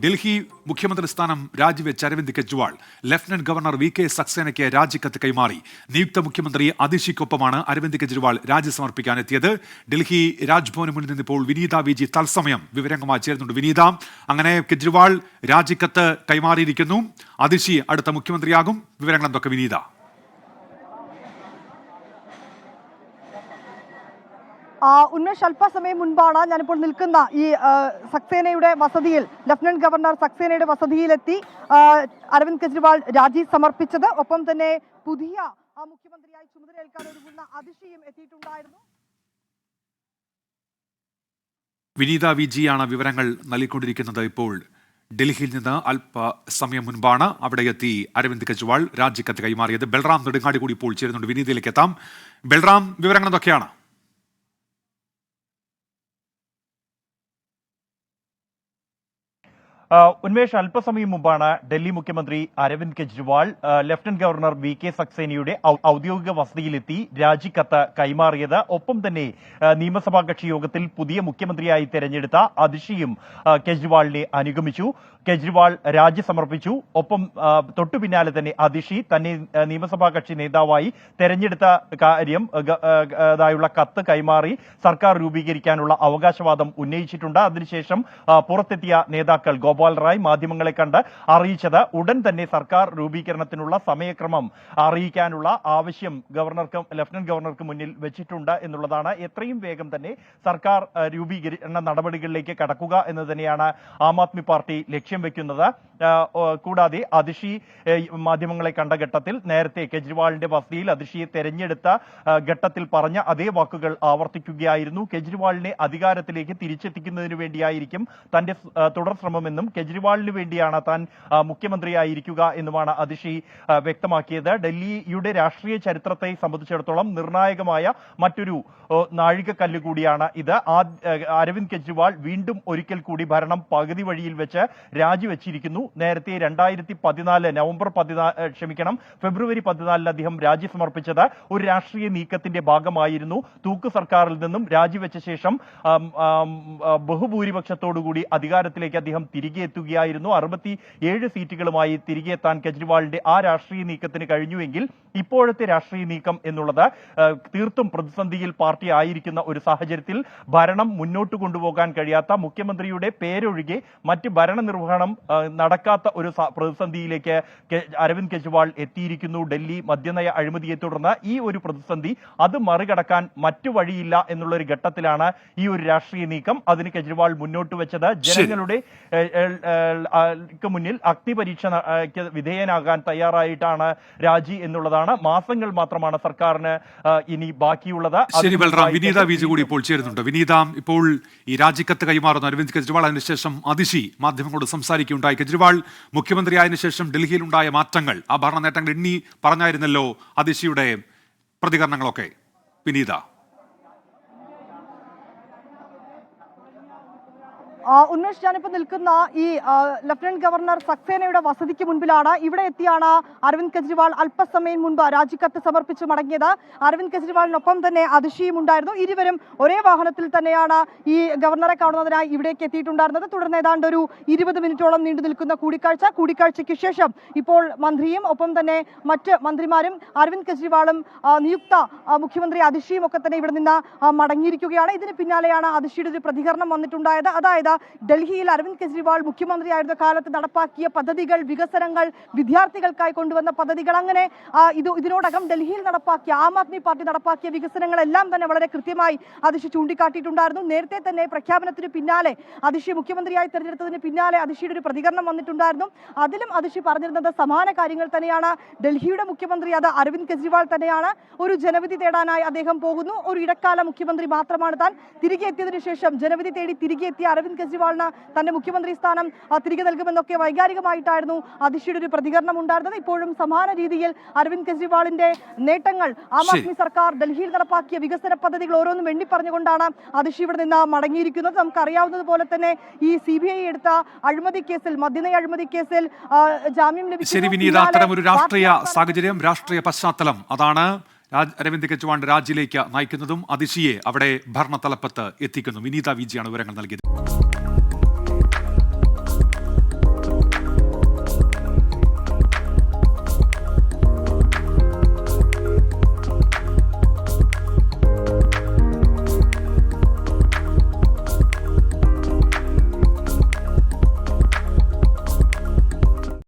ഡൽഹി മുഖ്യമന്ത്രി സ്ഥാനം രാജിവെച്ച Arvind Kejriwal lieutenant governor V K സക്സേനയ്ക്ക് രാജിക്കത്ത് കൈമാറി. നിയുക്ത മുഖ്യമന്ത്രി അതിഷിക്കൊപ്പമാണ് അരവിന്ദ് കെജ്രിവാൾ രാജി സമർപ്പിക്കാനെത്തിയത്. ഡൽഹി രാജ്ഭവന് മുന്നിൽ നിന്നിപ്പോൾ വിനീത വി ജി തത്സമയം വിവരങ്ങളുമായി ചേരുന്നുണ്ട്. വിനീത, അങ്ങനെ കെജ്രിവാൾ രാജിക്കത്ത് കൈമാറിയിരിക്കുന്നു. അതിഷി അടുത്ത മുഖ്യമന്ത്രിയാകും. വിവരങ്ങൾ എന്തൊക്കെ വിനീത? ഉന്മേഷ്, അല്പസമയം മുൻപാണ് ഞാനിപ്പോൾ നിൽക്കുന്ന ഈ സക്സേനയുടെ വസതിയിൽ, ലഫ്റ്റനന്റ് ഗവർണർ സക്സേനയുടെ വസതിയിലെത്തി അരവിന്ദ് കെജ്രിവാൾ രാജി സമർപ്പിച്ചത്. ഒപ്പം തന്നെ പുതിയ മുഖ്യമന്ത്രിയായി ചുമതലയേൽക്കാൻ ഒരുങ്ങുന്ന അതിഷിയും എത്തിയിട്ടുണ്ടായിരുന്നു. വിനീത വി ജിയാണ് വിവരങ്ങൾ നൽകിക്കൊണ്ടിരിക്കുന്നത്. ഇപ്പോൾ ഡൽഹിയിൽ നിന്ന് അല്പസമയം മുൻപാണ് അവിടെ എത്തി അരവിന്ദ് കെജ്രിവാൾ രാജിക്കത്ത് കൈമാറിയത്. ബൽറാം നെടുങ്ങാടി കൂടി ഇപ്പോൾ ചേരുന്നുണ്ട്. വിനീതയിലേക്ക് എത്താം. ബൽറാം, വിവരങ്ങൾ എന്തൊക്കെയാണ്? ഉന്മേഷ്, അല്പസമയം മുമ്പാണ് ഡൽഹി മുഖ്യമന്ത്രി Arvind Kejriwal lieutenant governor V K സക്സേനയുടെ ഔദ്യോഗിക വസതിയിലെത്തി രാജിക്കത്ത് കൈമാറിയത്. ഒപ്പം തന്നെ നിയമസഭാ കക്ഷി യോഗത്തിൽ പുതിയ മുഖ്യമന്ത്രിയായി തെരഞ്ഞെടുത്ത അതിഷിയും കെജ്രിവാളിനെ അനുഗമിച്ചു. കെജ്രിവാൾ രാജി സമർപ്പിച്ചു. ഒപ്പം തൊട്ടു പിന്നാലെ തന്നെ അതിഷി തന്നെ നിയമസഭാ കക്ഷി നേതാവായി തെരഞ്ഞെടുത്ത കാര്യം ായുള്ള കത്ത് കൈമാറി സർക്കാർ രൂപീകരിക്കാനുള്ള അവകാശവാദം ഉന്നയിച്ചിട്ടുണ്ട്. അതിനുശേഷം പുറത്തെത്തിയ നേതാക്കൾ ഗോപാൽ റായ് മാധ്യമങ്ങളെ കണ്ട് അറിയിച്ചത് ഉടൻ തന്നെ സർക്കാർ രൂപീകരണത്തിനുള്ള സമയക്രമം അറിയിക്കാനുള്ള ആവശ്യം ലഫ്റ്റനന്റ് ഗവർണർക്ക് മുന്നിൽ വെച്ചിട്ടുണ്ട് എന്നുള്ളതാണ്. എത്രയും വേഗം തന്നെ സർക്കാർ രൂപീകരണ നടപടികളിലേക്ക് കടക്കുക എന്ന് തന്നെയാണ് ആം ആദ്മി പാർട്ടി ലക്ഷ്യം വെക്കുന്നത്. കൂടാതെ അതിഷി മാധ്യമങ്ങളെ കണ്ട ഘട്ടത്തിൽ നേരത്തെ കെജ്രിവാളിന്റെ വസതിയിൽ അതിഷിയെ തെരഞ്ഞെടുത്ത ഘട്ടത്തിൽ പറഞ്ഞ അതേ വാക്കുകൾ ആവർത്തിക്കുകയായിരുന്നു. കെജ്രിവാളിനെ അധികാരത്തിലേക്ക് തിരിച്ചെത്തിക്കുന്നതിന് വേണ്ടിയായിരിക്കും തന്റെ തുടർ ശ്രമമെന്നും കെജ്രിവാളിന് വേണ്ടിയാണ് താൻ മുഖ്യമന്ത്രിയായിരിക്കുക എന്നുമാണ് അതിഷി വ്യക്തമാക്കിയത്. ഡൽഹിയുടെ രാഷ്ട്രീയ ചരിത്രത്തെ സംബന്ധിച്ചിടത്തോളം നിർണായകമായ മറ്റൊരു നാഴികക്കല്ല് കൂടിയാണ് ഇത്. അരവിന്ദ് കെജ്രിവാൾ വീണ്ടും ഒരിക്കൽ കൂടി ഭരണം പകുതി വഴിയിൽ വെച്ച് രാജിവെച്ചിരിക്കുന്നു. നേരത്തെ ഫെബ്രുവരി 14 അദ്ദേഹം രാജി സമർപ്പിച്ചത് ഒരു രാഷ്ട്രീയ നീക്കത്തിന്റെ ഭാഗമായിരുന്നു. തൂക്ക് സർക്കാരിൽ നിന്നും രാജിവെച്ച ശേഷം ബഹുഭൂരിപക്ഷത്തോടുകൂടി അധികാരത്തിലേക്ക് അദ്ദേഹം തിരികെ എത്തുകയായിരുന്നു. 67 സീറ്റുകളുമായി തിരികെ എത്താൻ കെജ്രിവാളിന്റെ ആ രാഷ്ട്രീയ നീക്കത്തിന് കഴിഞ്ഞുവെങ്കിൽ ഇപ്പോഴത്തെ രാഷ്ട്രീയ നീക്കം എന്നുള്ളത് തീർത്തും പ്രതിസന്ധിയിൽ പാർട്ടി ആയിരിക്കുന്ന ഒരു സാഹചര്യത്തിൽ ഭരണം മുന്നോട്ട് കൊണ്ടുപോകാൻ കഴിയാത്ത, മുഖ്യമന്ത്രിയുടെ പേരൊഴികെ മറ്റ് ഭരണനിർവഹണം നടക്കാത്ത ഒരു പ്രതിസന്ധിയിലേക്ക് അരവിന്ദ് കെജ്രിവാൾ എത്തിയിരിക്കുന്നു. ഡൽഹി മദ്യനയ അഴിമതിയെ തുടർന്ന് ഈ ഒരു പ്രതിസന്ധി അത് മറികടക്കാൻ മറ്റു വഴിയില്ല എന്നുള്ള ഒരു ഘട്ടത്തിലാണ് ഈ ഒരു രാഷ്ട്രീയ നീക്കം. അതിന് കെജ്രിവാൾ മുന്നോട്ട് വെച്ചത് ജനങ്ങളുടെ മുന്നിൽ അഗ്നിപരീക്ഷ വിധേയനാകാൻ തയ്യാറായിട്ടാണ് രാജി എന്നുള്ളതാണ്. മാസങ്ങൾ മാത്രമാണ് സർക്കാരിന് ഇനി ബാക്കിയുള്ളത്. ശരി ബൽറാം, വിനീത വിജി കൂടി ഇപ്പോൾ ചേരുന്നുണ്ട്. വിനീത, ഇപ്പോൾ ഈ രാജിക്കത്ത് കൈമാറുന്ന അരവിന്ദ് കെജ്രിവാൾ, അതിനുശേഷം അതിഷി മാധ്യമങ്ങളോട് സംസാരിക്കുകയുണ്ടായി. കെജ്രിവാൾ മുഖ്യമന്ത്രിയായതിനു ശേഷം ഡൽഹിയിലുണ്ടായ മാറ്റങ്ങൾ, ആ ഭരണ നേട്ടങ്ങൾ എണ്ണി പറഞ്ഞായിരുന്നല്ലോ അതിഷിയുടെ പ്രതികരണങ്ങളൊക്കെ. വിനീത, ഉന്മേഷ്, ഞാനിപ്പോൾ നിൽക്കുന്ന ഈ ലഫ്റ്റനന്റ് ഗവർണർ സക്സേനയുടെ വസതിക്ക് മുൻപിലാണ്. ഇവിടെ എത്തിയാണ് അരവിന്ദ് കെജ്രിവാൾ അല്പസമയം മുൻപ് രാജിക്കത്ത് സമർപ്പിച്ച് മടങ്ങിയത്. അരവിന്ദ് കെജ്രിവാളിനൊപ്പം തന്നെ അതിഷിയും ഉണ്ടായിരുന്നു. ഇരുവരും ഒരേ വാഹനത്തിൽ തന്നെയാണ് ഈ ഗവർണറെ കാണുന്നതിനായി ഇവിടേക്ക് എത്തിയിട്ടുണ്ടായിരുന്നത്. തുടർന്ന് ഏതാണ്ട് ഒരു 20 മിനിറ്റോളം നീണ്ടു നിൽക്കുന്ന കൂടിക്കാഴ്ചയ്ക്ക് ശേഷം ഇപ്പോൾ മന്ത്രിയും ഒപ്പം തന്നെ മറ്റ് മന്ത്രിമാരും അരവിന്ദ് കെജ്രിവാളും നിയുക്ത മുഖ്യമന്ത്രി അതിഷിയും ഒക്കെ തന്നെ ഇവിടെ നിന്ന് മടങ്ങിയിരിക്കുകയാണ്. ഇതിന് പിന്നാലെയാണ് അതിഷിയുടെ ഒരു പ്രതികരണം വന്നിട്ടുണ്ടായത്. അതായത് ഡൽഹിയിൽ അരവിന്ദ് കെജ്രിവാൾ മുഖ്യമന്ത്രിയായിരുന്ന കാലത്ത് നടപ്പാക്കിയ പദ്ധതികൾ, വികസനങ്ങൾ, വിദ്യാർത്ഥികൾക്കായി കൊണ്ടുവന്ന പദ്ധതികൾ, അങ്ങനെ ഇതിനോടകം ഡൽഹിയിൽ നടപ്പാക്കിയ ആം ആദ്മി പാർട്ടി നടപ്പാക്കിയ വികസനങ്ങളെല്ലാം തന്നെ വളരെ കൃത്യമായി അതിഷി ചൂണ്ടിക്കാട്ടിയിട്ടുണ്ടായിരുന്നു. നേരത്തെ തന്നെ പ്രഖ്യാപനത്തിന് പിന്നാലെ, അതിഷി മുഖ്യമന്ത്രിയായി തെരഞ്ഞെടുത്തതിന് പിന്നാലെ അതിഷിയുടെ ഒരു പ്രതികരണം വന്നിട്ടുണ്ടായിരുന്നു. അതിലും അതിഷി പറഞ്ഞിരുന്നത് സമാന കാര്യങ്ങൾ തന്നെയാണ്. ഡൽഹിയുടെ മുഖ്യമന്ത്രി അത് അരവിന്ദ് കെജ്രിവാൾ തന്നെയാണ്. ഒരു ജനവിധി തേടാനായി അദ്ദേഹം പോകുന്നു. ഒരു ഇടക്കാല മുഖ്യമന്ത്രി മാത്രമാണ് താൻ. തിരികെ എത്തിയതിനു ശേഷം ജനവിധി തേടി തിരികെ എത്തിയ അരവിന്ദ് കെജ്രിവാളിന് തന്റെ മുഖ്യമന്ത്രി സ്ഥാനം തിരികെ നൽകുമെന്നൊക്കെ വൈകാരികമായിട്ടായിരുന്നു അതിഷിയുടെ ഒരു പ്രതികരണം ഉണ്ടായിരുന്നത്. ഇപ്പോഴും സമാന രീതിയിൽ അരവിന്ദ് കെജ്രിവാളിന്റെ നേട്ടങ്ങൾ, ആം ആദ്മി സർക്കാർ ഡൽഹിയിൽ നടപ്പാക്കിയ വികസന പദ്ധതികൾ ഓരോന്നും എണ്ണിപ്പറഞ്ഞുകൊണ്ടാണ് അതിഷി ഇവിടെ നിന്ന് മടങ്ങിയിരിക്കുന്നത്. നമുക്കറിയാവുന്നതുപോലെ തന്നെ ഈ CBI എടുത്ത അഴിമതി കേസിൽ, മദ്യനയ അഴിമതി കേസിൽ ജാമ്യം ലഭിച്ചു. അത്തരം ഒരു രാഷ്ട്രീയ സാഹചര്യം, രാഷ്ട്രീയ പശ്ചാത്തലം, അതാണ് അരവിന്ദ് കെജ്രിവാളിന്റെ രാജിയിലേക്ക് നയിക്കുന്നതും അതിഷിയെ അവിടെ ഭരണതലപ്പത്ത് എത്തിക്കുന്നു. വിനീത വിജിയാണ് വിവരങ്ങൾ നൽകിയത്.